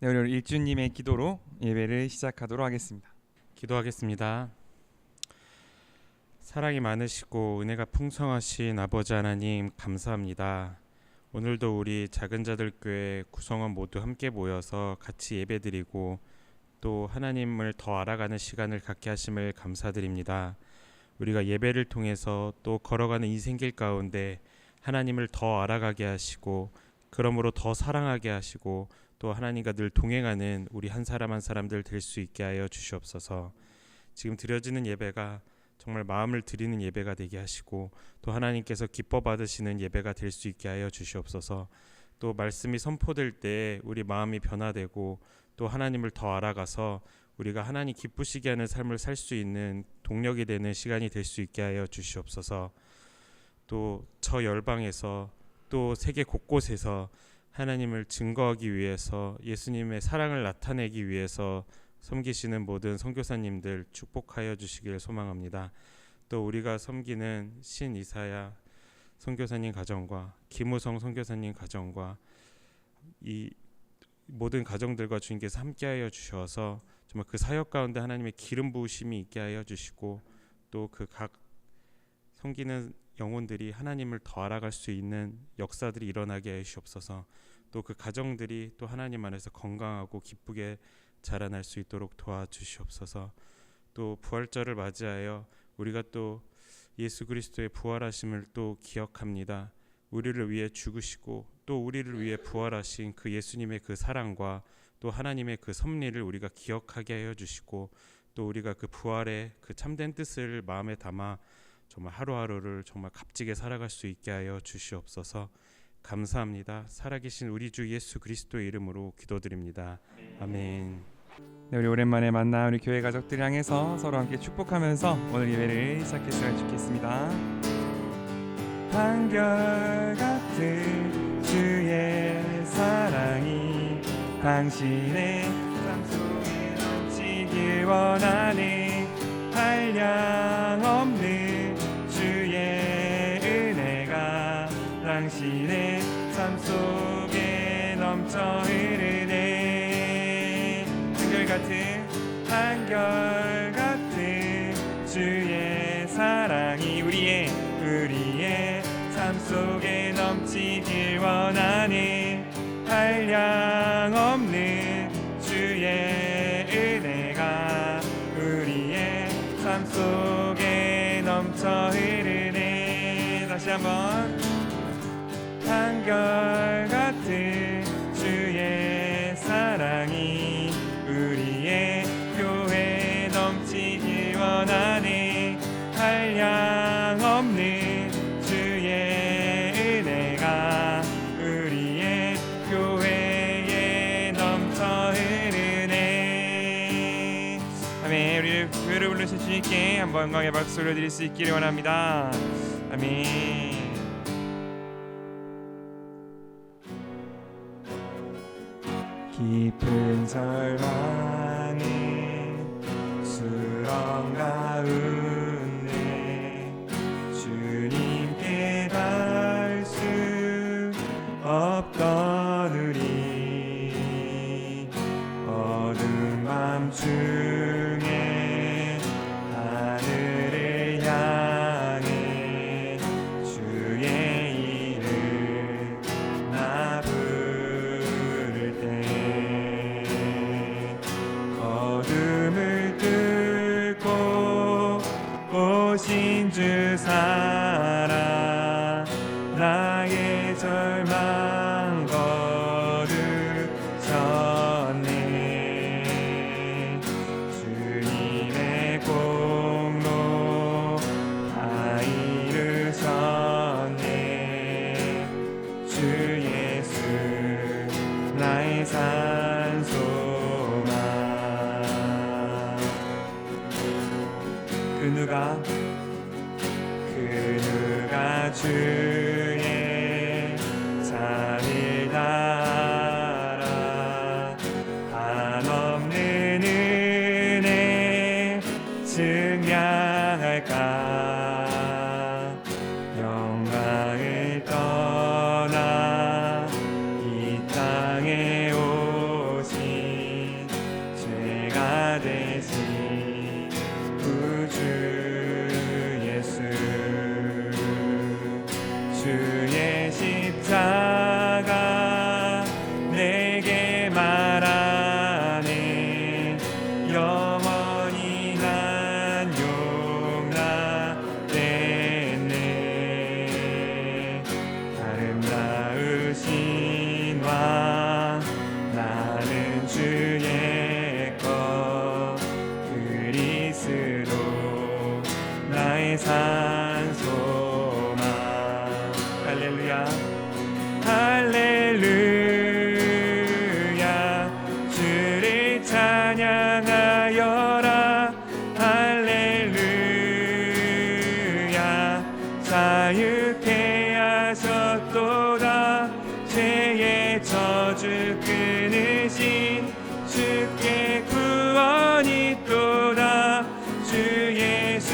네, 오늘 일주님의 기도로 예배를 시작하도록 하겠습니다. 기도하겠습니다. 사랑이 많으시고 은혜가 풍성하신 아버지 하나님 감사합니다. 오늘도 우리 작은 자들 교회 구성원 모두 함께 모여서 같이 예배드리고 또 하나님을 더 알아가는 시간을 갖게 하심을 감사드립니다. 우리가 예배를 통해서 또 걸어가는 인생길 가운데 하나님을 더 알아가게 하시고 그러므로 더 사랑하게 하시고 또 하나님과 늘 동행하는 우리 한 사람 한 사람들 될 수 있게 하여 주시옵소서. 지금 드려지는 예배가 정말 마음을 드리는 예배가 되게 하시고 또 하나님께서 기뻐 받으시는 예배가 될 수 있게 하여 주시옵소서. 또 말씀이 선포될 때 우리 마음이 변화되고 또 하나님을 더 알아가서 우리가 하나님 기쁘시게 하는 삶을 살 수 있는 동력이 되는 시간이 될 수 있게 하여 주시옵소서. 또 저 열방에서 또 세계 곳곳에서 하나님을 증거하기 위해서 예수님의 사랑을 나타내기 위해서 섬기시는 모든 선교사님들 축복하여 주시길 소망합니다. 또 우리가 섬기는 신이사야 선교사님 가정과 김우성 선교사님 가정과 이 모든 가정들과 주님께서 함께하여 주셔서 정말 그 사역 가운데 하나님의 기름 부으심이 있게 하여 주시고 또 그 각 섬기는 영혼들이 하나님을 더 알아갈 수 있는 역사들이 일어나게 해 주시옵소서. 또 그 가정들이 또 하나님 안에서 건강하고 기쁘게 자라날 수 있도록 도와주시옵소서. 또 부활절을 맞이하여 우리가 또 예수 그리스도의 부활하심을 또 기억합니다. 우리를 위해 죽으시고 또 우리를 위해 부활하신 그 예수님의 그 사랑과 또 하나님의 그 섭리를 우리가 기억하게 하여 주시고 또 우리가 그 부활의 그 참된 뜻을 마음에 담아 정말 하루하루를 정말 값지게 살아갈 수 있게 하여 주시옵소서. 감사합니다. 살아계신 우리 주 예수 그리스도의 이름으로 기도드립니다. 아멘. 네, 우리 오랜만에 만나 우리 교회 가족들 향해서 서로 함께 축복하면서 오늘 예배를 시작했으면 좋겠습니다. 한결같은 주의 사랑이 당신의 삶 속에 넘치길 원하네. 한량없는 주의 은혜가 당신의 삶 속에 넘쳐 흐르네. 한결같은 주의 사랑이 우리의 삶 속에 넘치길 원하네. 한량없는 주의 은혜가 우리의 삶 속에 넘쳐 흐르네. 다시 한번. 한결같은 주의 사랑이 우리의 교회에 넘치길 원하네. 한량없는 주의 은혜가 우리의 교회에 넘쳐 흐르네. 아멘. 우리 교회를 부르신 주님께 한번 영광의 박수를 드릴 수 있기를 원합니다. 아멘. 깊은 절망의 수렁 가운데 주님께 닿을 수 없던 우리 어두운 밤중에 하늘을 향해 주의 이름 나 부를 때 어둠을 뚫고 오신 주 살아 나의 절망 거두셨네. 주님의 공로 다 이루셨네. 주 예수 나의 산소망. 그 누가 주의 잔을 따라 한없는 은혜 증량할까. 영광을 떠나 이 땅에 오신 되신 구주 예수 주의 십자가 내게 말하네 영원히 난 용납됐네 아름다우신 왕 나는 주의 것 그리스도 나의 산소망 할렐루야 할렐루야 주를 찬양하여라 할렐루야 자유케 하셨도다 죄의 저주 끊으신 주께 구원이 있도다 주 예수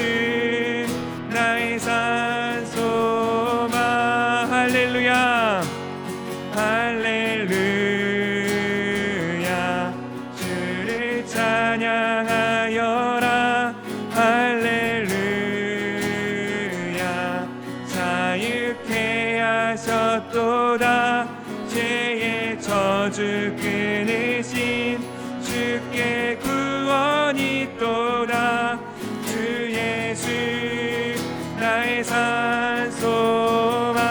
나의 산소망 할렐루야 할렐루야 주를 찬양하여라 할렐루야 자유케 하셨도다 죄의 저주 끊으신 주께 구원이 있도다 주 예수 나의 산소망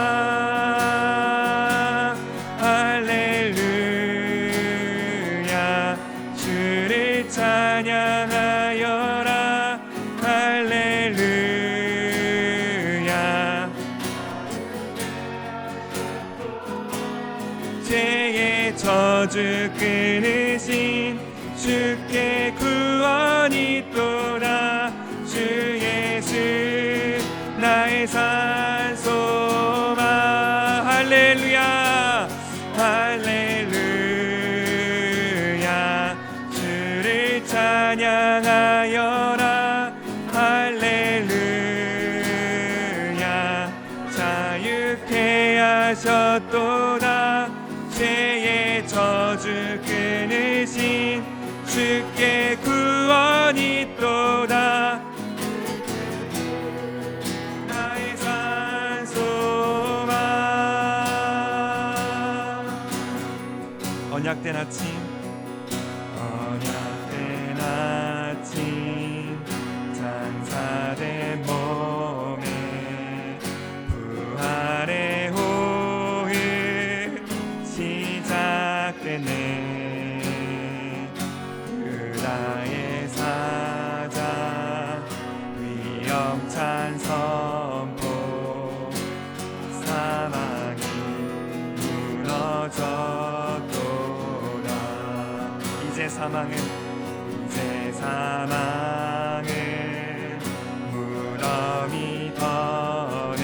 할렐루야 주를 찬양하여라 할렐루야 죄의 저주 끊으신 주께 구원이 있도다 주 예수 나의 산소망 할렐루야 할렐루야 주를 찬양하여라 할렐루야 자유케 하셨도다 죄의 저주 끊으신 주께 구원이 있도다 나의 산소망 언약된 아침 언약된 아침 장사된 몸에 부활의 호흡 시작되네 유다의 사자 위엄찬 선포 사망이 무너졌도다 이제 사망은 무덤이 더는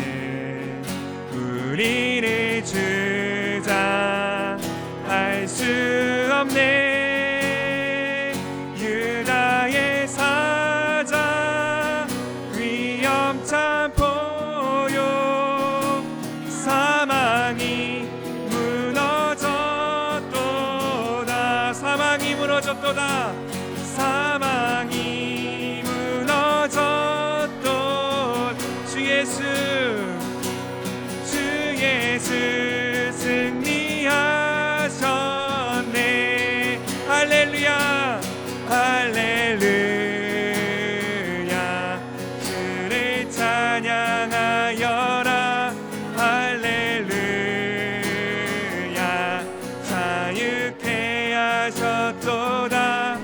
우리를 주장할 수 없네 유다의 사자 위엄찬 포효 사망이 무너졌도다 사망이 무너졌도다 사망이 무너졌도 주 예수 승리하셨네 할렐루야 할렐루야 주를 찬양하여라 할렐루야 자유케 하셨도다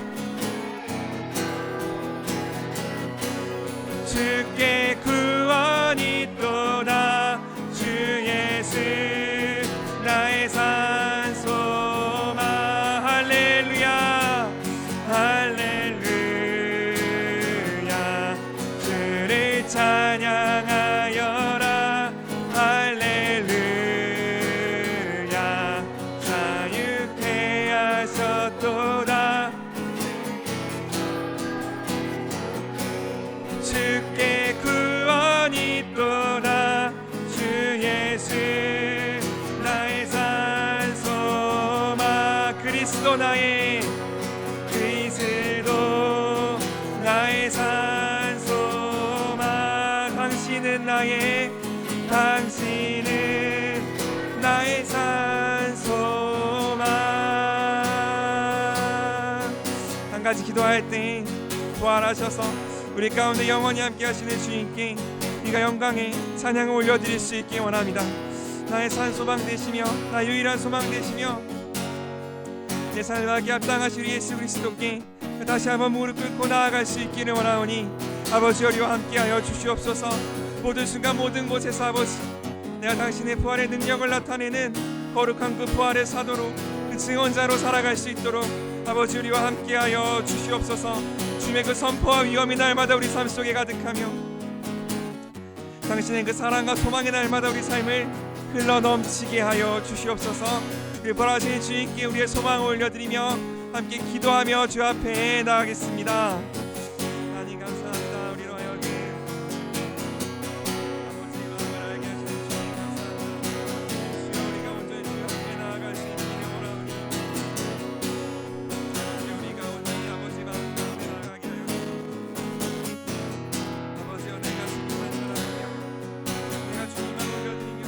주께 구원이 있도다 주 예수 나의 산소망 할렐루야 할렐루야 주를 찬양하여라 할렐루야 자유케 하셨도다 나의 당신은 나의 산 소망. 한 가지 기도할 때 부활하셔서 우리 가운데 영원히 함께 하시는 주님께 네가 영광의 찬양을 올려드릴 수 있게 원합니다. 나의 산 소망 되시며 나의 유일한 소망 되시며 내 삶에 합당하신 예수 그리스도께 다시 한번 무릎 꿇고 나아갈 수 있기를 원하오니 아버지 우리와 함께하여 주시옵소서. 모든 순간 모든 곳에서 아버지 내가 당신의 부활의 능력을 나타내는 거룩한 그 부활의 사도로 그 증언자로 살아갈 수 있도록 아버지 우리와 함께하여 주시옵소서. 주님의 그 선포와 위엄이 날마다 우리 삶 속에 가득하며 당신의 그 사랑과 소망의 날마다 우리 삶을 흘러 넘치게 하여 주시옵소서. 그 부활하신 주님께 우리의 소망을 올려드리며 함께 기도하며 주 앞에 나아가겠습니다. 하나님 감사합니다. 우리로 하여금 아버지의 마음을 알게 하시는 주님 감사합니다. 주여 우리가 온전히 주 앞에 나아갈 수 있기를 원하오니 우리가 온전히 아버지 마음 가운데 나아가게 하여 아버지여 내가 주님만 사랑하며 내가 주님만 올려드리며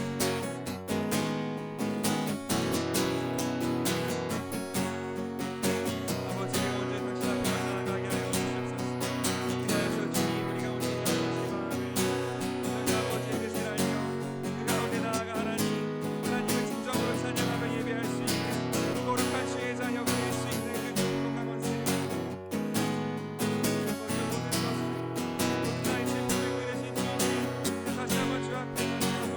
아버지의 온전히 당신 앞에 나아가게 하여 주옵소서. 기다려서 주님 우리가 온전히 아버지의 마음을 아버지의 뜻을 알며 그 가운데 나아가 하나님을 진정으로 찬양하며 예배할 수 있는 거룩한 주의 자녀가 될 수 있는 그 축복과 권세 아버지의 모든 것을 나의 질문을 들으신 주님 다시 한번 주 앞에 나아가서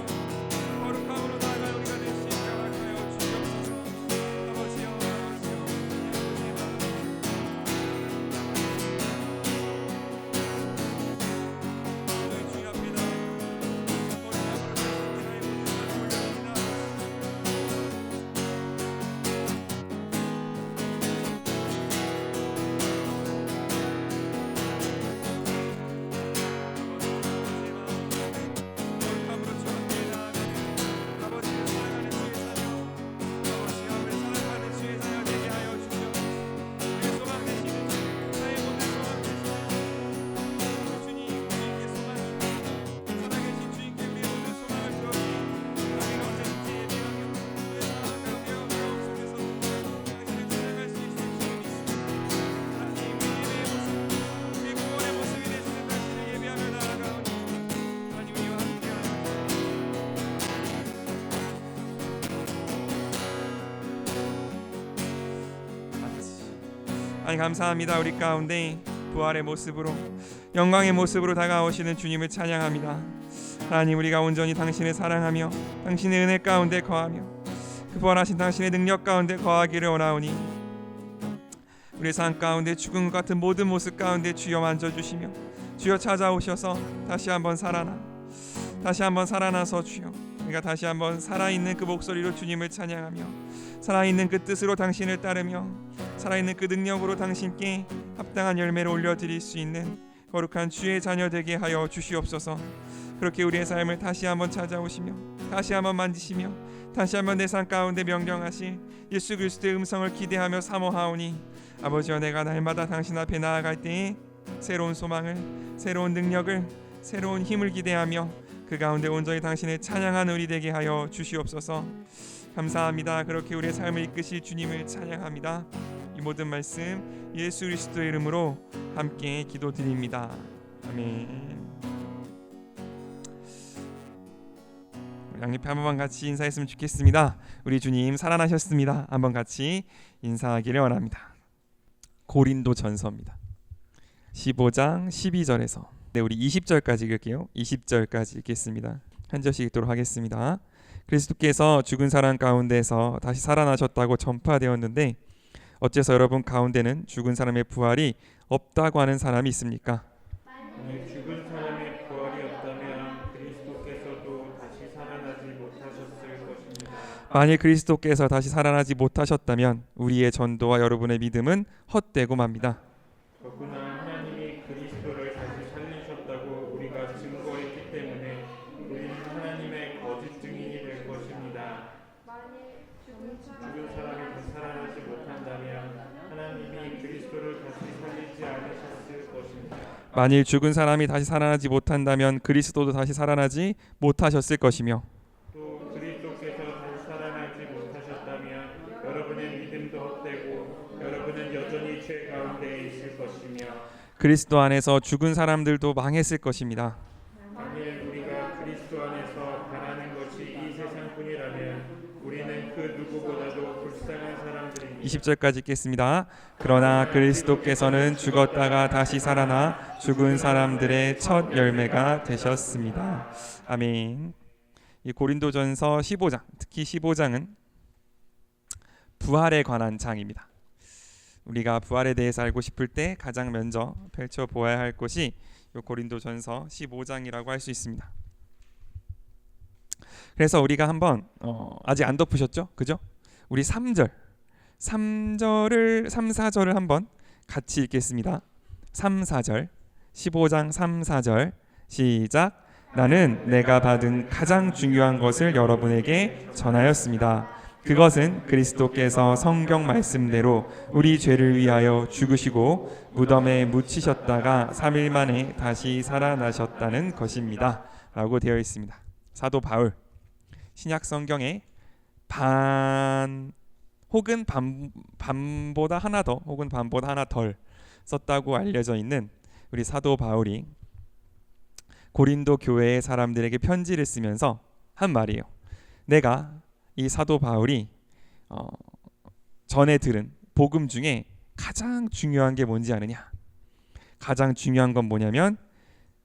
거룩함으로 나아갈 우리가 될 수 있도록 하여 주시옵소서. 아버지여 아버지여 아버지의 마음 너희 주님 앞에 나아가 거룩함으로 당신께 나의 모든 것을 올려드립니다. 거룩함으로 주 앞에 나아가는 아버지를 사랑하는 주의 자녀 아버지 앞에 사랑하는 주의 자녀 되게 하여 주시옵소서. 우리의 소망 되시는 주 나의 모든 소망 되시는 주님 주님께 소망이 살아계신 주님께 우리의 모든 소망을 주옵시고 우리가 언제든지 예배하며 우리의 사랑 가운데 마음 속에서 당신을 찬양할 수 있을 줄 믿습니다. 하나님 우리 예배의 모습 우리의 구원의 모습이 되시는 당신을 예배하며 나아가오니 하나님 우리와 함께하여 하나님 감사합니다. 우리 가운데 부활의 모습으로 영광의 모습으로 다가오시는 주님을 찬양합니다. 하나님 우리가 온전히 당신을 사랑하며 당신의 은혜 가운데 거하며 그 부활하신 당신의 능력 가운데 거하기를 원하오니 우리의 삶 가운데 죽은 것 같은 모든 모습 가운데 주여 만져주시며 주여 찾아오셔서 다시 한번 살아나서 주여 우리가 다시 한번 살아있는 그 목소리로 주님을 찬양하며 살아있는 그 뜻으로 당신을 따르며 살아있는 그 능력으로 당신께 합당한 열매를 올려드릴 수 있는 거룩한 주의 자녀 되게 하여 주시옵소서. 그렇게 우리의 삶을 다시 한번 찾아오시며 다시 한번 만지시며 다시 한번 내 삶 가운데 명령하실 예수 그리스도의 음성을 기대하며 사모하오니 아버지여 내가 날마다 당신 앞에 나아갈 때에 새로운 소망을 새로운 능력을 새로운 힘을 기대하며 그 가운데 온전히 당신의 찬양하는 우리 되게 하여 주시옵소서. 감사합니다. 그렇게 우리의 삶을 이끄실 주님을 찬양합니다. 이 모든 말씀 예수 그리스도의 이름으로 함께 기도드립니다. 아멘. 양옆에 한 번만 같이 인사했으면 좋겠습니다. 우리 주님 살아나셨습니다. 한번 같이 인사하기를 원합니다. 고린도전서입니다. 15장 12절에서 우리 20절까지 읽을게요. 20절까지 읽겠습니다. 한 절씩 읽도록 하겠습니다. 그리스도께서 죽은 사람 가운데서 다시 살아나셨다고 전파되었는데 어째서 여러분 가운데는 죽은 사람의 부활이 없다고 하는 사람이 있습니까? 만약 죽은 사람의 부활이 없다면 그리스도께서도 다시 살아나지 못하셨을 것입니다. 만일 그리스도께서 다시 살아나지 못하셨다면 우리의 전도와 여러분의 믿음은 헛되고 맙니다. 더구나 하나님이 그리스도를 다시 살리셨다고 우리가 증거했기 때문에 우리는 하나님의 거짓 증인이 될 것입니다. 죽은 사람이 다시 살아나지 못한다면 하나님이 그리스도를 다시 살리지 않으셨을 만일 죽은 사람이 다시 살아나지 못한다면 그리스도도 다시 살아나지 못하셨을 것이며 또 그리스도께서 다시 살아나지 못하셨다면 여러분의 믿음도 헛되고 여러분은 여전히 죄 가운데 있을 것이며 그리스도 안에서 죽은 사람들도 망했을 것입니다. 만일 우리가 그리스도 안에서 바라는 것이 이 세상뿐이라면 우리는 그 누구보다도 불쌍한 사람들입니다. 20절까지 읽겠습니다. 그러나 그리스도께서는 죽었다가 다시 살아나 죽은 사람들의 첫 열매가 되셨습니다. 아멘. 이 고린도전서 15장, 특히 15장은 부활에 관한 장입니다. 우리가 부활에 대해서 알고 싶을 때 가장 먼저 펼쳐보아야 할 것이 이 고린도전서 15장이라고 할 수 있습니다. 그래서 우리가 한번 아직 안 덮으셨죠? 그죠? 우리 3절을 3, 4절을 한번 같이 읽겠습니다. 3, 4절 15장 3, 4절 시작. 나는 내가 받은 가장 중요한 것을 여러분에게 전하였습니다. 그것은 그리스도께서 성경 말씀대로 우리 죄를 위하여 죽으시고 무덤에 묻히셨다가 3일 만에 다시 살아나셨다는 것입니다. 라고 되어 있습니다. 사도 바울 신약 성경에 반 혹은 반보다 하나 더 혹은 반보다 하나 덜 썼다고 알려져 있는 우리 사도 바울이 고린도 교회의 사람들에게 편지를 쓰면서 한 말이에요. 내가 이 사도 바울이 전에 들은 복음 중에 가장 중요한 게 뭔지 아느냐? 가장 중요한 건 뭐냐면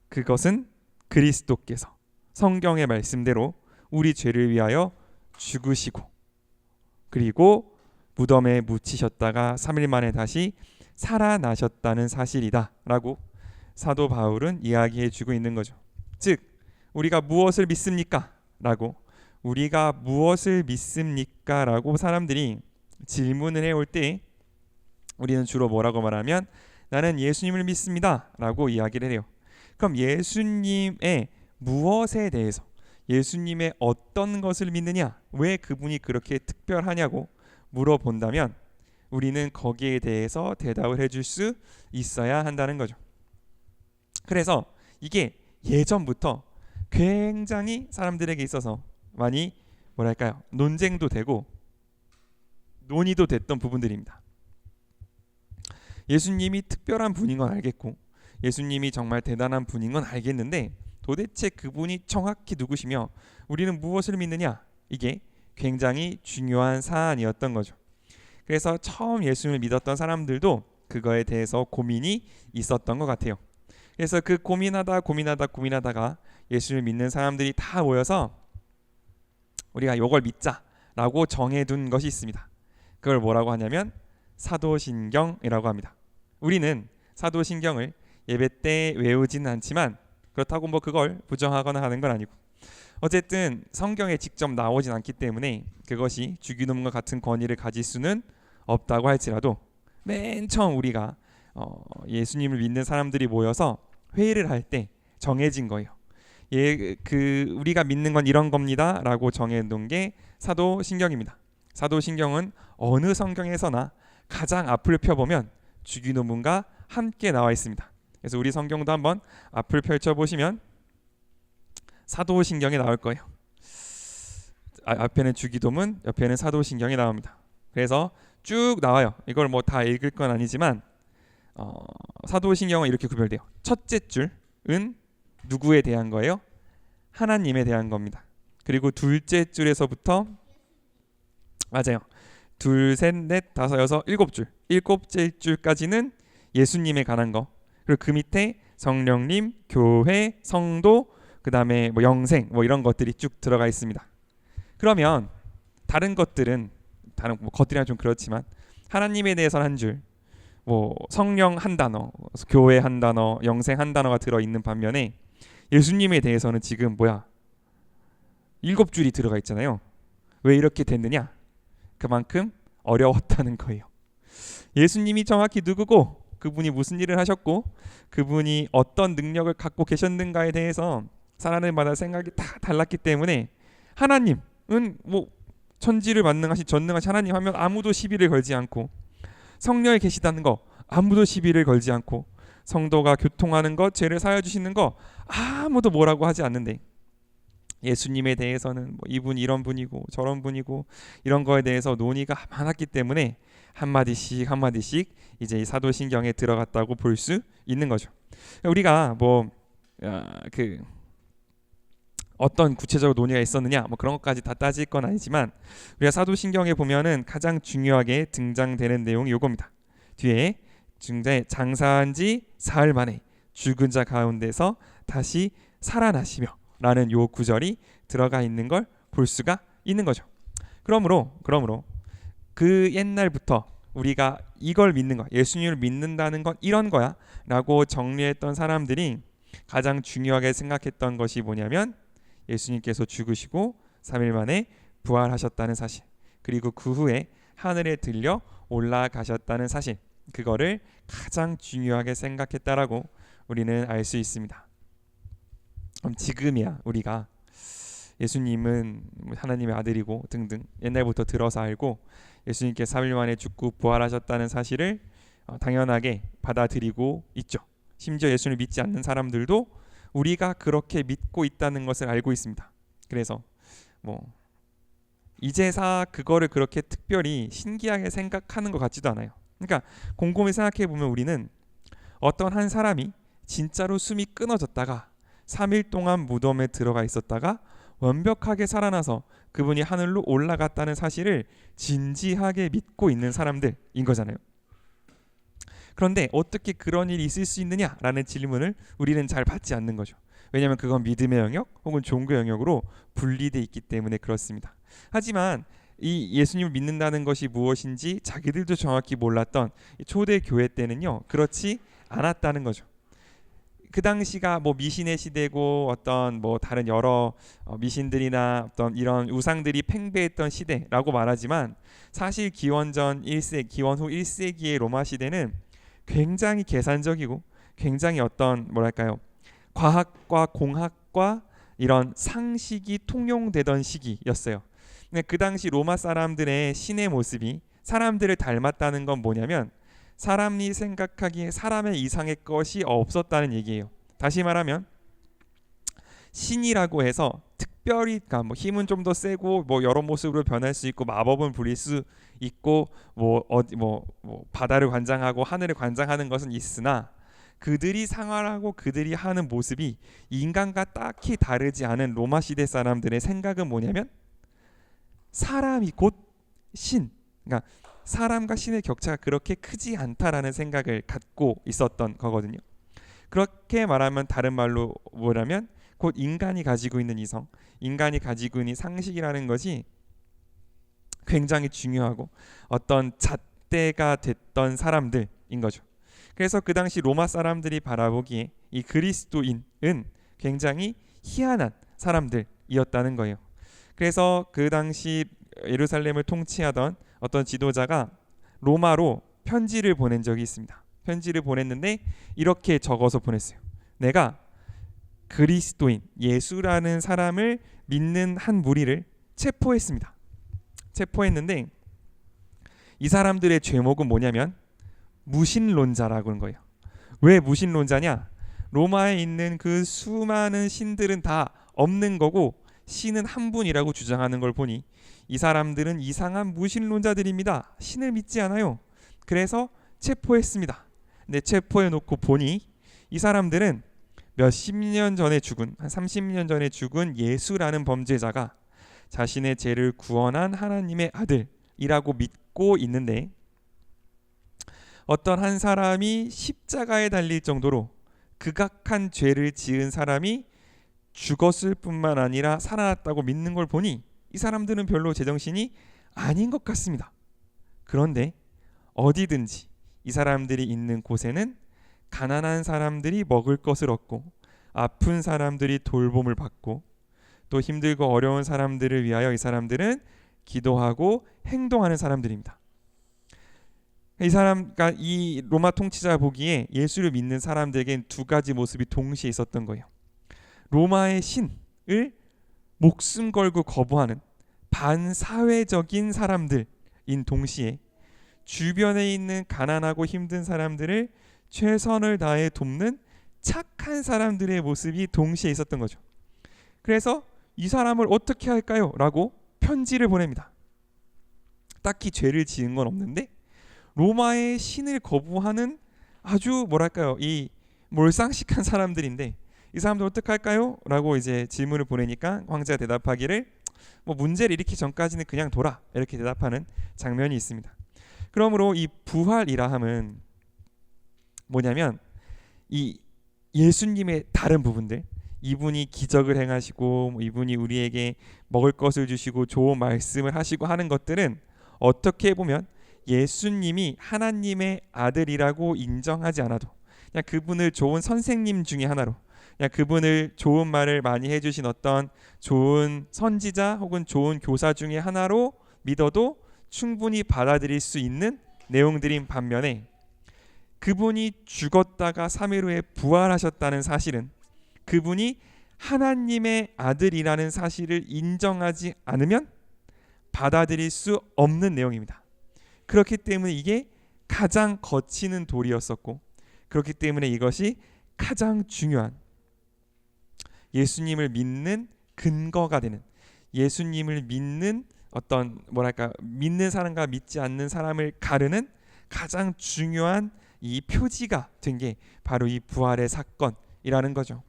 그것은 그리스도께서 성경의 말씀대로 우리 죄를 위하여 죽으시고 그리고 무덤에 묻히셨다가 3일 만에 다시 살아나셨다는 사실이다 라고 사도 바울은 이야기해 주고 있는 거죠. 즉 우리가 무엇을 믿습니까? 라고 우리가 무엇을 믿습니까? 라고 사람들이 질문을 해올 때 우리는 주로 뭐라고 말하면 나는 예수님을 믿습니다 라고 이야기를 해요. 그럼 예수님의 무엇에 대해서 예수님의 어떤 것을 믿느냐, 왜 그분이 그렇게 특별하냐고 물어본다면 우리는 거기에 대해서 대답을 해줄 수 있어야 한다는 거죠. 그래서 이게 예전부터 굉장히 사람들에게 있어서 많이 뭐랄까요, 논쟁도 되고 논의도 됐던 부분들입니다. 예수님이 특별한 분인 건 알겠고 예수님이 정말 대단한 분인 건 알겠는데 도대체 그분이 정확히 누구시며 우리는 무엇을 믿느냐, 이게 굉장히 중요한 사안이었던 거죠. 그래서 처음 예수님을 믿었던 사람들도 그거에 대해서 고민이 있었던 것 같아요. 그래서 그 고민하다가 예수를 믿는 사람들이 다 모여서 우리가 이걸 믿자라고 정해둔 것이 있습니다. 그걸 뭐라고 하냐면 사도신경이라고 합니다. 우리는 사도신경을 예배 때 외우지는 않지만 그렇다고 뭐 그걸 부정하거나 하는 건 아니고 어쨌든 성경에 직접 나오진 않기 때문에 그것이 주기도문과 같은 권위를 가질 수는 없다고 할지라도 맨 처음 우리가 예수님을 믿는 사람들이 모여서 회의를 할 때 정해진 거예요. 우리가 믿는 건 이런 겁니다라고 정해놓은 게 사도신경입니다. 사도신경은 어느 성경에서나 가장 앞을 펴보면 주기도문과 함께 나와 있습니다. 그래서 우리 성경도 한번 앞을 펼쳐보시면 사도신경이 나올 거예요. 앞에는 주기도문, 옆에는 사도신경이 나옵니다. 그래서 쭉 나와요. 이걸 뭐 다 읽을 건 아니지만 사도신경은 이렇게 구별돼요. 첫째 줄은 누구에 대한 거예요? 하나님에 대한 겁니다. 그리고 둘째 줄에서부터 맞아요. 둘, 셋, 넷, 다섯, 여섯, 일곱 줄. 일곱째 줄까지는 예수님에 관한 거. 그리고 그 밑에 성령님, 교회, 성도, 그 다음에 뭐 영생, 뭐 이런 것들이 쭉 들어가 있습니다. 그러면 다른 것들은 다른 뭐 것들이랑 좀 그렇지만 하나님에 대해서는 한 줄, 뭐 성령 한 단어, 교회 한 단어, 영생 한 단어가 들어 있는 반면에 예수님에 대해서는 지금 일곱 줄이 들어가 있잖아요. 왜 이렇게 됐느냐? 그만큼 어려웠다는 거예요. 예수님이 정확히 누구고 그분이 무슨 일을 하셨고 그분이 어떤 능력을 갖고 계셨는가에 대해서 사람들마다 생각이 다 달랐기 때문에 하나님은 뭐 천지를 만능하신 전능하신 하나님 하면 아무도 시비를 걸지 않고 성령에 계시다는 거 아무도 시비를 걸지 않고 성도가 교통하는 것, 죄를 사하여 주시는 거 아무도 뭐라고 하지 않는데 예수님에 대해서는 뭐 이분 이런 분이고 저런 분이고 이런 거에 대해서 논의가 많았기 때문에 한마디씩 한마디씩 이제 이 사도신경에 들어갔다고 볼 수 있는 거죠. 우리가 뭐 그 어떤 구체적으로 논의가 있었느냐 뭐 그런 것까지 다 따질 건 아니지만 우리가 사도신경에 보면은 가장 중요하게 등장되는 내용이 요겁니다. 뒤에 장사한 지 사흘 만에 죽은 자 가운데서 다시 살아나시며 라는 요 구절이 들어가 있는 걸 볼 수가 있는 거죠. 그러므로 그 옛날부터 우리가 이걸 믿는 거, 예수님을 믿는다는 건 이런 거야 라고 정리했던 사람들이 가장 중요하게 생각했던 것이 뭐냐면 예수님께서 죽으시고 3일 만에 부활하셨다는 사실, 그리고 그 후에 하늘에 들려 올라가셨다는 사실, 그거를 가장 중요하게 생각했다라고 우리는 알 수 있습니다. 그럼 지금이야 우리가 예수님은 하나님의 아들이고 등등 옛날부터 들어서 알고 예수님께 3일 만에 죽고 부활하셨다는 사실을 당연하게 받아들이고 있죠. 심지어 예수를 믿지 않는 사람들도 우리가 그렇게 믿고 있다는 것을 알고 있습니다. 그래서 뭐 이제사 그거를 그렇게 특별히 신기하게 생각하는 것 같지도 않아요. 그러니까 곰곰이 생각해 보면 우리는 어떤 한 사람이 진짜로 숨이 끊어졌다가 3일 동안 무덤에 들어가 있었다가 완벽하게 살아나서 그분이 하늘로 올라갔다는 사실을 진지하게 믿고 있는 사람들인 거잖아요. 그런데 어떻게 그런 일이 있을 수 있느냐라는 질문을 우리는 잘 받지 않는 거죠. 왜냐하면 그건 믿음의 영역 혹은 종교 영역으로 분리돼 있기 때문에 그렇습니다. 하지만 이 예수님을 믿는다는 것이 무엇인지 자기들도 정확히 몰랐던 초대 교회 때는요, 그렇지 않았다는 거죠. 그 당시가 뭐 미신의 시대고 어떤 뭐 다른 여러 미신들이나 어떤 이런 우상들이 팽배했던 시대라고 말하지만 사실 기원전 1세기, 기원 후 1세기의 로마 시대는 굉장히 계산적이고 굉장히 어떤 뭐랄까요, 과학과 공학과 이런 상식이 통용되던 시기였어요. 근데 그 당시 로마 사람들의 신의 모습이 사람들을 닮았다는 건 뭐냐면 사람이 생각하기에 사람의 이상의 것이 없었다는 얘기예요. 다시 말하면 신이라고 해서 특별히 그러니까 뭐 힘은 좀 더 세고 뭐 여러 모습으로 변할 수 있고 마법은 부릴 수 있고 뭐 바다를 관장하고 하늘을 관장하는 것은 있으나 그들이 생활하고 그들이 하는 모습이 인간과 딱히 다르지 않은 로마 시대 사람들의 생각은 뭐냐면 사람이 곧 신, 그러니까 사람과 신의 격차가 그렇게 크지 않다라는 생각을 갖고 있었던 거거든요. 그렇게 말하면 다른 말로 뭐라면 곧 인간이 가지고 있는 이성, 인간이 가지고 있는 상식이라는 것이 굉장히 중요하고 어떤 잣대가 됐던 사람들인 거죠. 그래서 그 당시 로마 사람들이 바라보기에 이 그리스도인은 굉장히 희한한 사람들이었다는 거예요. 그래서 그 당시 예루살렘을 통치하던 어떤 지도자가 로마로 편지를 보낸 적이 있습니다. 편지를 보냈는데 이렇게 적어서 보냈어요. 내가 그리스도인 예수라는 사람을 믿는 한 무리를 체포했습니다. 체포했는데 이 사람들의 죄목은 뭐냐면 무신론자라고 하는 거예요. 왜 무신론자냐? 로마에 있는 그 수많은 신들은 다 없는 거고 신은 한 분이라고 주장하는 걸 보니 이 사람들은 이상한 무신론자들입니다. 신을 믿지 않아요. 그래서 체포했습니다. 근데 체포해 놓고 보니 이 사람들은 몇십 년 전에 죽은, 한 30년 전에 죽은 예수라는 범죄자가 자신의 죄를 구원한 하나님의 아들이라고 믿고 있는데 어떤 한 사람이 십자가에 달릴 정도로 극악한 죄를 지은 사람이 죽었을 뿐만 아니라 살아났다고 믿는 걸 보니 이 사람들은 별로 제정신이 아닌 것 같습니다. 그런데 어디든지 이 사람들이 있는 곳에는 가난한 사람들이 먹을 것을 얻고 아픈 사람들이 돌봄을 받고 또 힘들고 어려운 사람들을 위하여 이 사람들은 기도하고 행동하는 사람들입니다. 그러니까 이 로마 통치자 보기에 예수를 믿는 사람들에겐 두 가지 모습이 동시에 있었던 거예요. 로마의 신을 목숨 걸고 거부하는 반사회적인 사람들인 동시에 주변에 있는 가난하고 힘든 사람들을 최선을 다해 돕는 착한 사람들의 모습이 동시에 있었던 거죠. 그래서 이 사람을 어떻게 할까요? 라고 편지를 보냅니다. 딱히 죄를 지은 건 없는데 로마의 신을 거부하는 아주 뭐랄까요, 이 몰상식한 사람들인데 이 사람들 어떻게 할까요? 라고 이제 질문을 보내니까 황제가 대답하기를 뭐 문제를 일으키기 전까지는 그냥 둬라, 이렇게 대답하는 장면이 있습니다. 그러므로 이 부활이라 함은 뭐냐면 이 예수님의 다른 부분들, 이분이 기적을 행하시고 이분이 우리에게 먹을 것을 주시고 좋은 말씀을 하시고 하는 것들은 어떻게 보면 예수님이 하나님의 아들이라고 인정하지 않아도 그냥 그분을 좋은 선생님 중에 하나로, 그냥 그분을 좋은 말을 많이 해주신 어떤 좋은 선지자 혹은 좋은 교사 중에 하나로 믿어도 충분히 받아들일 수 있는 내용들인 반면에 그분이 죽었다가 3일 후에 부활하셨다는 사실은 그분이 하나님의 아들이라는 사실을 인정하지 않으면 받아들일 수 없는 내용입니다. 그렇기 때문에 이게 가장 거치는 돌이었었고, 그렇기 때문에 이것이 가장 중요한 예수님을 믿는 근거가 되는, 예수님을 믿는 어떤 뭐랄까, 믿는 사람과 믿지 않는 사람을 가르는 가장 중요한 이 표지가 된 게 바로 이 부활의 사건이라는 거죠.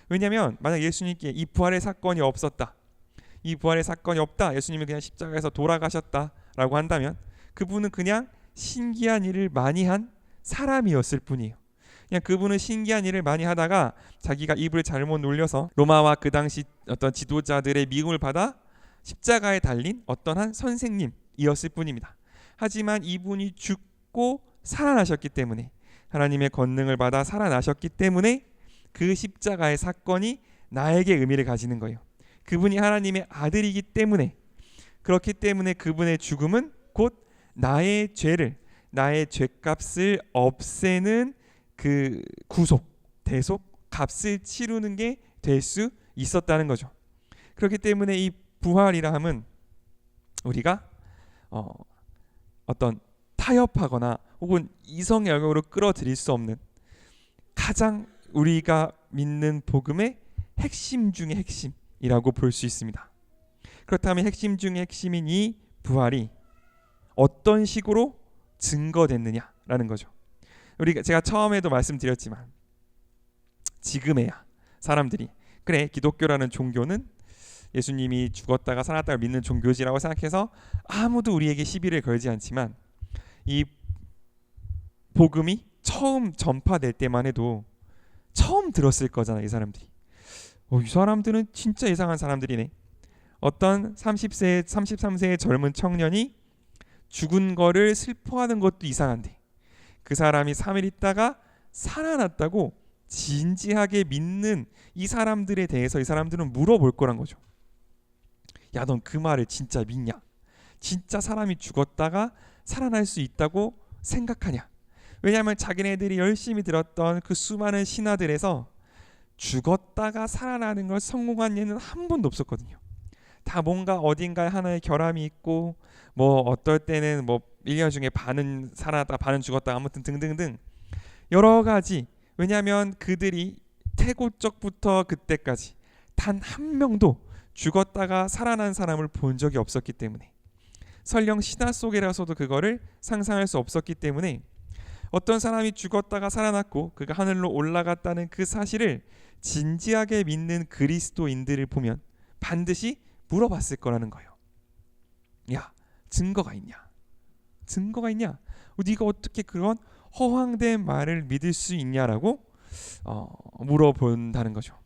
왜냐하면 만약 예수님께 이 부활의 사건이 없었다, 이 부활의 사건이 없다, 예수님이 그냥 십자가에서 돌아가셨다라고 한다면 그분은 그냥 신기한 일을 많이 한 사람이었을 뿐이에요. 그냥 그분은 신기한 일을 많이 하다가 자기가 입을 잘못 놀려서 로마와 그 당시 어떤 지도자들의 미움을 받아 십자가에 달린 어떤 한 선생님이었을 뿐입니다. 하지만 이분이 죽고 살아나셨기 때문에, 하나님의 권능을 받아 살아나셨기 때문에 그 십자가의 사건이 나에게 의미를 가지는 거예요. 그분이 하나님의 아들이기 때문에, 그렇기 때문에 그분의 죽음은 곧 나의 죄를, 나의 죄값을 없애는 그 구속, 대속, 값을 치르는 게 될 수 있었다는 거죠. 그렇기 때문에 이 부활이라 함은 우리가 어떤 타협하거나 혹은 이성역으로 끌어들일 수 없는 가장 우리가 믿는 복음의 핵심 중의 핵심이라고 볼 수 있습니다. 그렇다면 핵심 중의 핵심인 이 부활이 어떤 식으로 증거됐느냐라는 거죠. 제가 처음에도 말씀드렸지만 지금에야 사람들이 그래, 기독교라는 종교는 예수님이 죽었다가 살았다가 믿는 종교지라고 생각해서 아무도 우리에게 시비를 걸지 않지만, 이 복음이 처음 전파될 때만 해도 처음 들었을 거잖아요. 이 사람들이 이 사람들은 진짜 이상한 사람들이네. 어떤 30세 33세의 젊은 청년이 죽은 거를 슬퍼하는 것도 이상한데 그 사람이 3일 있다가 살아났다고 진지하게 믿는 이 사람들에 대해서 이 사람들은 물어볼 거란 거죠. 야, 넌 그 말을 진짜 믿냐? 진짜 사람이 죽었다가 살아날 수 있다고 생각하냐? 왜냐하면 자기네들이 열심히 들었던 그 수많은 신화들에서 죽었다가 살아나는 걸 성공한 예는 한 번도 없었거든요. 다 뭔가 어딘가에 하나의 결함이 있고, 뭐 어떨 때는 뭐 1년 중에 반은 살아났다 반은 죽었다, 아무튼 등등등 여러 가지. 왜냐하면 그들이 태고적부터 그때까지 단 한 명도 죽었다가 살아난 사람을 본 적이 없었기 때문에, 설령 신화 속이라서도 그거를 상상할 수 없었기 때문에 어떤 사람이 죽었다가 살아났고 그가 하늘로 올라갔다는 그 사실을 진지하게 믿는 그리스도인들을 보면 반드시 물어봤을 거라는 거예요. 야, 증거가 있냐? 증거가 있냐? 네가 어떻게 그런 허황된 말을 믿을 수 있냐라고 물어본다는 거죠.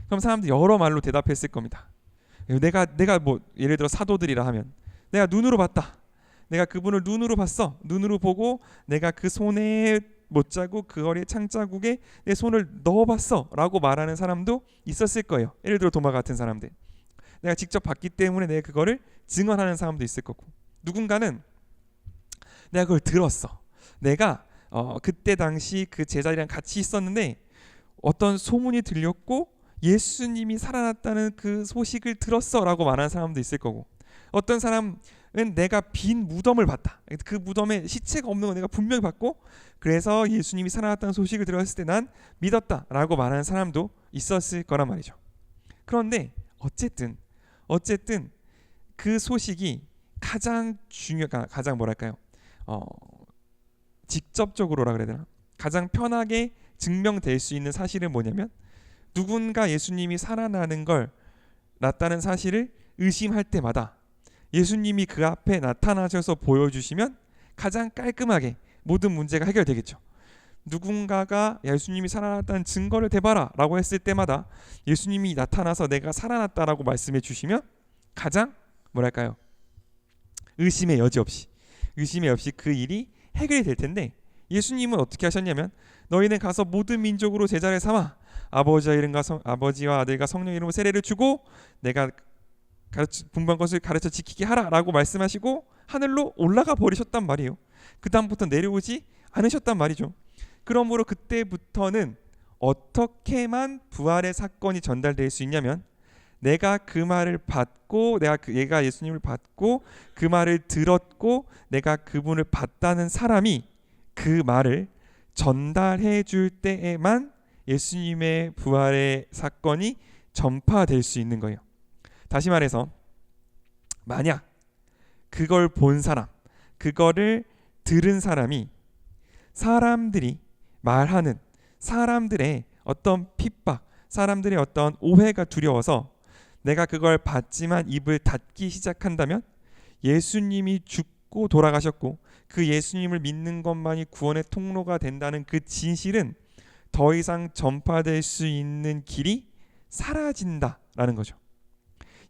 그럼 사람들이 여러 말로 대답했을 겁니다. 내가 뭐 예를 들어 사도들이라 하면 내가 눈으로 봤다. 내가 그분을 눈으로 봤어. 눈으로 보고 내가 그 손에 못자국, 그 허리에 창자국에 내 손을 넣어봤어 라고 말하는 사람도 있었을 거예요. 예를 들어 도마 같은 사람들, 내가 직접 봤기 때문에 내가 그거를 증언하는 사람도 있을 거고, 누군가는 내가 그걸 들었어. 내가 그때 당시 그 제자들이랑 같이 있었는데 어떤 소문이 들렸고 예수님이 살아났다는 그 소식을 들었어 라고 말하는 사람도 있을 거고, 어떤 사람 내가 빈 무덤을 봤다. 그 무덤에 시체가 없는 거 내가 분명히 봤고, 그래서 예수님이 살아났다는 소식을 들었을 때 난 믿었다라고 말하는 사람도 있었을 거란 말이죠. 그런데 어쨌든 그 소식이 가장 뭐랄까요? 직접적으로라 그래야 되나? 가장 편하게 증명될 수 있는 사실은 뭐냐면, 누군가 예수님이 살아나는 걸 낫다는 사실을 의심할 때마다 예수님이 그 앞에 나타나셔서 보여주시면 가장 깔끔하게 모든 문제가 해결되겠죠. 누군가가 예수님이 살아났다는 증거를 대봐라 라고 했을 때마다 예수님이 나타나서 내가 살아났다라고 말씀해 주시면 가장 뭐랄까요? 의심의 여지 없이 그 일이 해결이 될 텐데, 예수님은 어떻게 하셨냐면, 너희는 가서 모든 민족으로 제자를 삼아 아버지와 아들과 성령 이름으로 세례를 주고 내가 분부한 것을 가르쳐 지키게 하라라고 말씀하시고 하늘로 올라가 버리셨단 말이에요. 그 다음부터 내려오지 않으셨단 말이죠. 그러므로 그때부터는 어떻게만 부활의 사건이 전달될 수 있냐면, 내가 그 말을 받고 얘가 예수님을 받고 그 말을 들었고 내가 그분을 봤다는 사람이 그 말을 전달해 줄 때에만 예수님의 부활의 사건이 전파될 수 있는 거예요. 다시 말해서, 만약 그걸 본 사람, 그거를 들은 사람이 사람들이 말하는 사람들의 어떤 핍박, 사람들의 어떤 오해가 두려워서 내가 그걸 봤지만 입을 닫기 시작한다면, 예수님이 죽고 돌아가셨고 그 예수님을 믿는 것만이 구원의 통로가 된다는 그 진실은 더 이상 전파될 수 있는 길이 사라진다라는 거죠.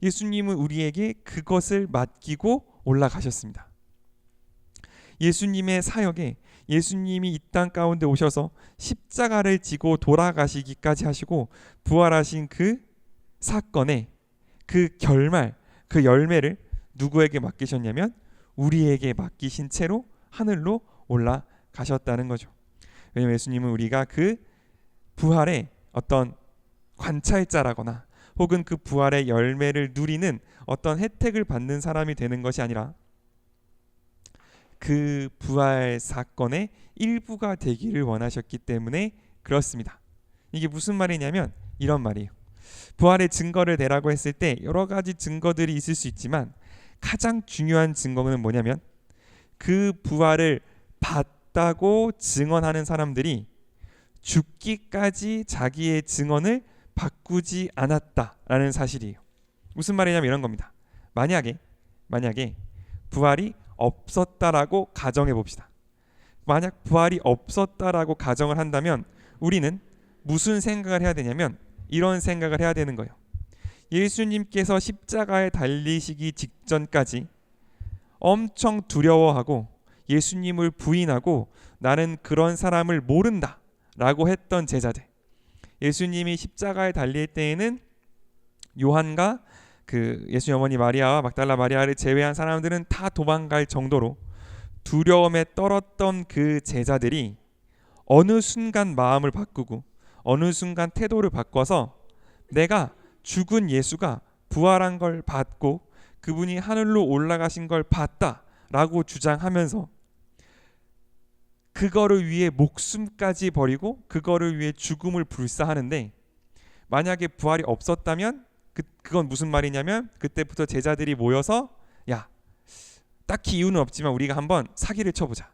예수님은 우리에게 그것을 맡기고 올라가셨습니다. 예수님의 사역에 예수님이 이 땅 가운데 오셔서 십자가를 지고 돌아가시기까지 하시고 부활하신 그 사건의 그 결말, 그 열매를 누구에게 맡기셨냐면 우리에게 맡기신 채로 하늘로 올라가셨다는 거죠. 왜냐하면 예수님은 우리가 그 부활의 어떤 관찰자라거나 혹은 그 부활의 열매를 누리는 어떤 혜택을 받는 사람이 되는 것이 아니라 그 부활 사건의 일부가 되기를 원하셨기 때문에 그렇습니다. 이게 무슨 말이냐면 이런 말이에요. 부활의 증거를 대라고 했을 때 여러 가지 증거들이 있을 수 있지만 가장 중요한 증거는 뭐냐면 그 부활을 봤다고 증언하는 사람들이 죽기까지 자기의 증언을 바꾸지 않았다라는 사실이에요. 무슨 말이냐면 이런 겁니다. 만약에 부활이 없었다라고 가정해 봅시다. 만약 부활이 없었다라고 가정을 한다면 우리는 무슨 생각을 해야 되냐면 이런 생각을 해야 되는 거예요. 예수님께서 십자가에 달리시기 직전까지 엄청 두려워하고 예수님을 부인하고 나는 그런 사람을 모른다 라고 했던 제자들, 예수님이 십자가에 달릴 때에는 요한과 그 예수님 어머니 마리아와 막달라 마리아를 제외한 사람들은 다 도망갈 정도로 두려움에 떨었던 그 제자들이 어느 순간 마음을 바꾸고 어느 순간 태도를 바꿔서 내가 죽은 예수가 부활한 걸 봤고 그분이 하늘로 올라가신 걸 봤다라고 주장하면서 그거를 위해 목숨까지 버리고 그거를 위해 죽음을 불사하는데, 만약에 부활이 없었다면 그건 무슨 말이냐면 그때부터 제자들이 모여서 야, 딱히 이유는 없지만 우리가 한번 사기를 쳐보자.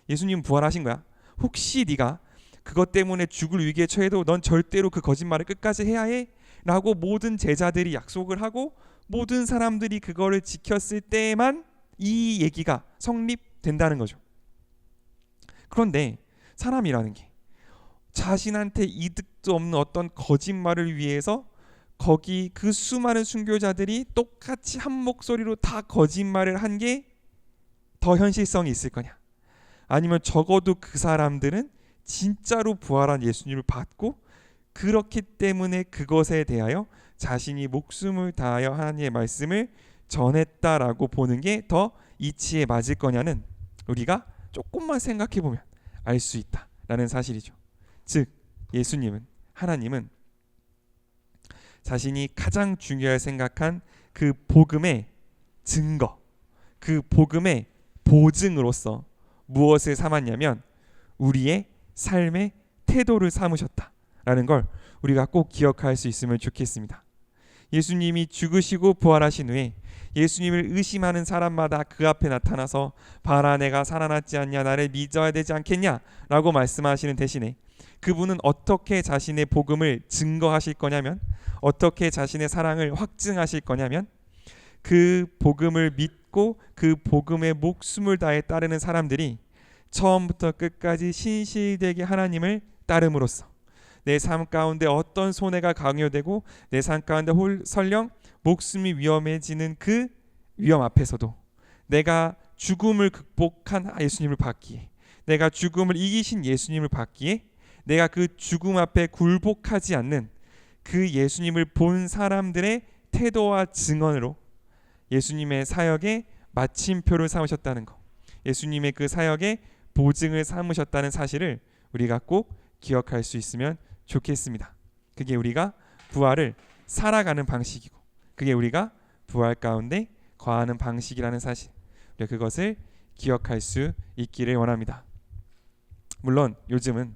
예수님 부활하신 거야. 혹시 네가 그것 때문에 죽을 위기에 처해도 넌 절대로 그 거짓말을 끝까지 해야 해? 라고 모든 제자들이 약속을 하고 모든 사람들이 그거를 지켰을 때에만 이 얘기가 성립된다는 거죠. 그런데 사람이라는 게 자신한테 이득도 없는 어떤 거짓말을 위해서 거기 그 수많은 순교자들이 똑같이 한 목소리로 다 거짓말을 한 게 더 현실성이 있을 거냐? 아니면 적어도 그 사람들은 진짜로 부활한 예수님을 받고 그렇기 때문에 그것에 대하여 자신이 목숨을 다하여 하나님의 말씀을 전했다라고 보는 게 더 이치에 맞을 거냐는 우리가 조금만 생각해보면 알 수 있다라는 사실이죠. 즉 예수님은, 하나님은 자신이 가장 중요하게 생각한 그 복음의 증거, 그 복음의 보증으로서 무엇을 삼았냐면 우리의 삶의 태도를 삼으셨다라는 걸 우리가 꼭 기억할 수 있으면 좋겠습니다. 예수님이 죽으시고 부활하신 후에 예수님을 의심하는 사람마다 그 앞에 나타나서 봐라 내가 살아났지 않냐, 나를 믿어야 되지 않겠냐 라고 말씀하시는 대신에 그분은 어떻게 자신의 복음을 증거하실 거냐면, 어떻게 자신의 사랑을 확증하실 거냐면, 그 복음을 믿고 그 복음에 목숨을 다해 따르는 사람들이 처음부터 끝까지 신실되게 하나님을 따름으로써 내 삶 가운데 어떤 손해가 강요되고 내 삶 가운데 설령 목숨이 위험해지는 그 위험 앞에서도 내가 죽음을 극복한 예수님을 받기에, 내가 죽음을 이기신 예수님을 받기에, 내가 그 죽음 앞에 굴복하지 않는 그 예수님을 본 사람들의 태도와 증언으로 예수님의 사역의 마침표를 삼으셨다는 것, 예수님의 그 사역의 보증을 삼으셨다는 사실을 우리가 꼭 기억할 수 있으면 좋겠습니다. 그게 우리가 부활을 살아가는 방식이고, 그게 우리가 부활 가운데 거하는 방식이라는 사실, 우리가 그것을 기억할 수 있기를 원합니다. 물론 요즘은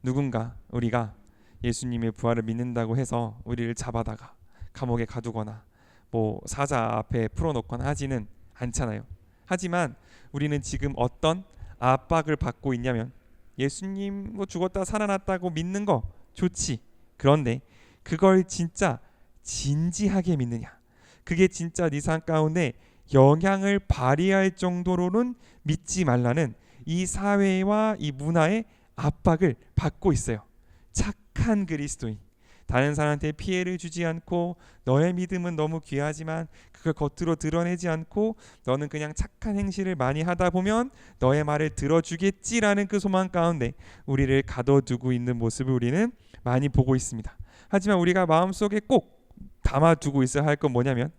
누군가 우리가 예수님의 부활을 믿는다고 해서 우리를 잡아다가 감옥에 가두거나 뭐 사자 앞에 풀어놓거나 하지는 않잖아요. 하지만 우리는 지금 어떤 압박을 받고 있냐면, 예수님 뭐 죽었다 살아났다고 믿는 거 좋지, 그런데 그걸 진짜 진지하게 믿느냐, 그게 진짜 네 삶 가운데 영향을 발휘할 정도로는 믿지 말라는 이 사회와 이 문화의 압박을 받고 있어요. 착한 그리스도인, 다른 사람한테 피해를 주지 않고, 너의 믿음은 너무 귀하지만 그걸 겉으로 드러내지 않고 너는 그냥 착한 행실을 많이 하다 보면 너의 말을 들어주겠지라는 그 소망 가운데 우리를 가둬두고 있는 모습을 우리는 많이 보고 있습니다. 하지만 우리가 마음속에 꼭 담아두고 있어야 할 건 뭐냐면,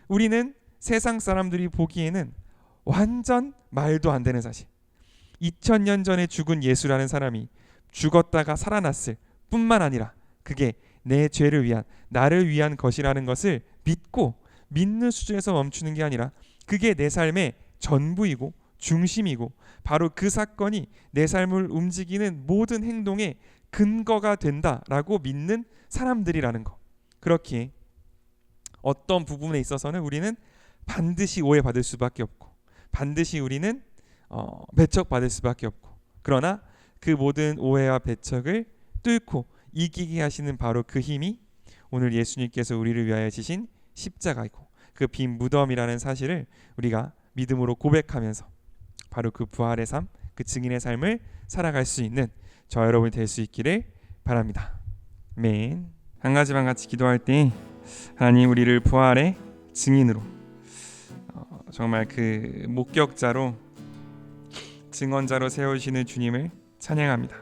우리는 세상 사람들이 보기에는 완전 말도 안 되는 사실, 2000년 전에 죽은 예수라는 사람이 죽었다가 살아났을 뿐만 아니라 그게 내 죄를 위한, 나를 위한 것이라는 것을 믿는 수준에서 멈추는 게 아니라 그게 내 삶의 전부이고 중심이고 바로 그 사건이 내 삶을 움직이는 모든 행동의 근거가 된다라고 믿는 사람들이라는 거. 그렇기에 어떤 부분에 있어서는 우리는 반드시 오해받을 수밖에 없고, 반드시 우리는 배척받을 수밖에 없고, 그러나 그 모든 오해와 배척을 뚫고 이기게 하시는 바로 그 힘이 오늘 예수님께서 우리를 위하여 지신 십자가이고, 그 빈 무덤이라는 사실을 우리가 믿음으로 고백하면서 바로 그 부활의 삶, 그 증인의 삶을 살아갈 수 있는 저 여러분이 될 수 있기를 바랍니다. 아멘. 한 가지만 같이 기도할 때 하나님, 우리를 부활의 증인으로, 정말 그 목격자로, 증언자로 세우시는 주님을 찬양합니다.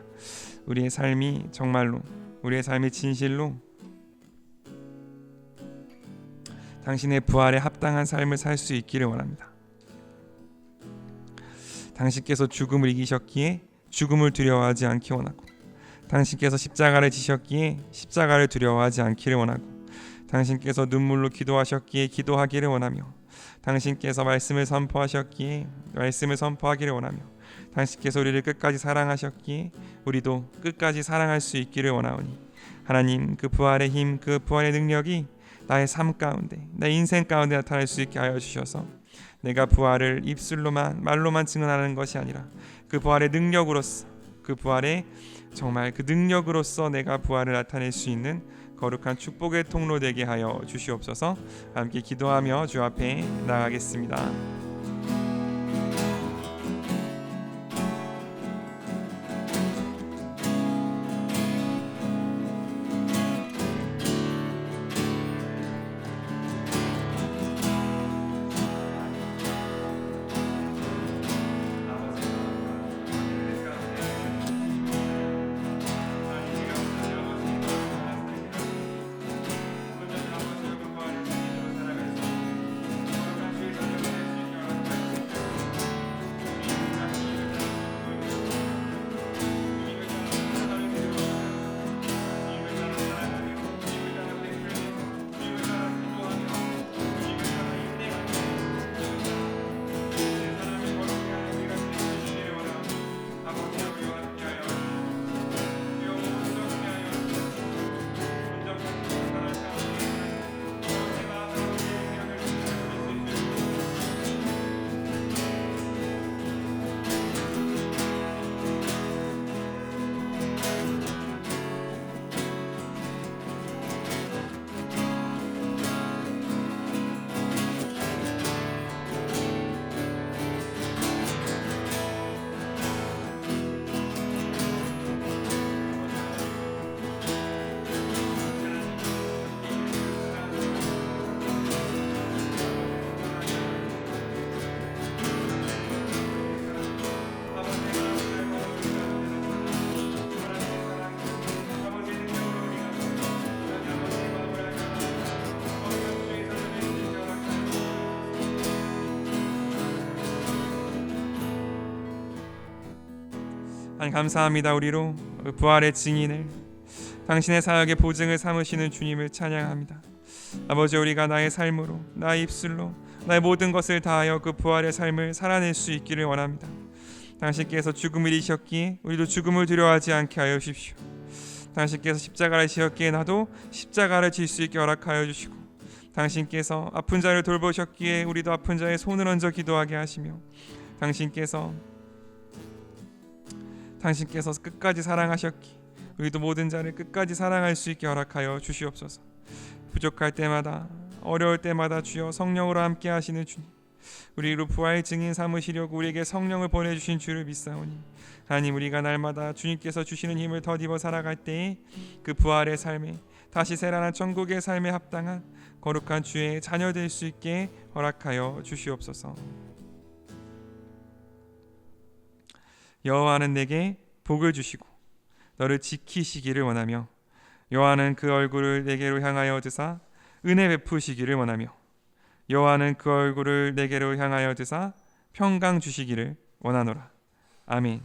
우리의 삶이 정말로, 우리의 삶이 진실로 당신의 부활에 합당한 삶을 살 수 있기를 원합니다. 당신께서 죽음을 이기셨기에 죽음을 두려워하지 않기 원하고, 당신께서 십자가를 지셨기에 십자가를 두려워하지 않기를 원하고, 당신께서 눈물로 기도하셨기에 기도하기를 원하며, 당신께서 말씀을 선포하셨기에 말씀을 선포하기를 원하며, 당신께서 우리를 끝까지 사랑하셨기에 우리도 끝까지 사랑할 수 있기를 원하오니, 하나님, 그 부활의 힘, 그 부활의 능력이 나의 삶 가운데, 내 인생 가운데 나타날 수 있게 하여 주셔서 내가 부활을 입술로만, 말로만 증언하는 것이 아니라 그 부활의 능력으로서, 그 부활의 정말 그 능력으로서 내가 부활을 나타낼 수 있는 거룩한 축복의 통로 되게 하여 주시옵소서. 함께 기도하며 주 앞에 나가겠습니다. 하나님 감사합니다. 우리로 부활의 증인을 당신의 사역의 보증을 삼으시는 주님을 찬양합니다. 아버지, 우리가 나의 삶으로, 나의 입술로, 나의 모든 것을 다하여 그 부활의 삶을 살아낼 수 있기를 원합니다. 당신께서 죽음을 이기셨기에 우리도 죽음을 두려워하지 않게 하여 주십시오. 당신께서 십자가를 지었기에 나도 십자가를 질 수 있게 허락하여 주시고, 당신께서 아픈 자를 돌보셨기에 우리도 아픈 자의 손을 얹어 기도하게 하시며, 당신께서 끝까지 사랑하셨기에 우리도 모든 자를 끝까지 사랑할 수 있게 허락하여 주시옵소서. 부족할 때마다, 어려울 때마다 주여 성령으로 함께 하시는 주님, 우리로 부활 증인 삼으시려고 우리에게 성령을 보내주신 주를 믿사오니, 하나님, 우리가 날마다 주님께서 주시는 힘을 덧입어 살아갈 때에 그 부활의 삶에, 다시 새라난 천국의 삶에 합당한 거룩한 주의 자녀 될 수 있게 허락하여 주시옵소서. 여호와는 내게 복을 주시고 너를 지키시기를 원하며, 여호와는 그 얼굴을 내게로 향하여 드사 은혜 베푸시기를 원하며, 여호와는 그 얼굴을 내게로 향하여 드사 평강 주시기를 원하노라. 아멘.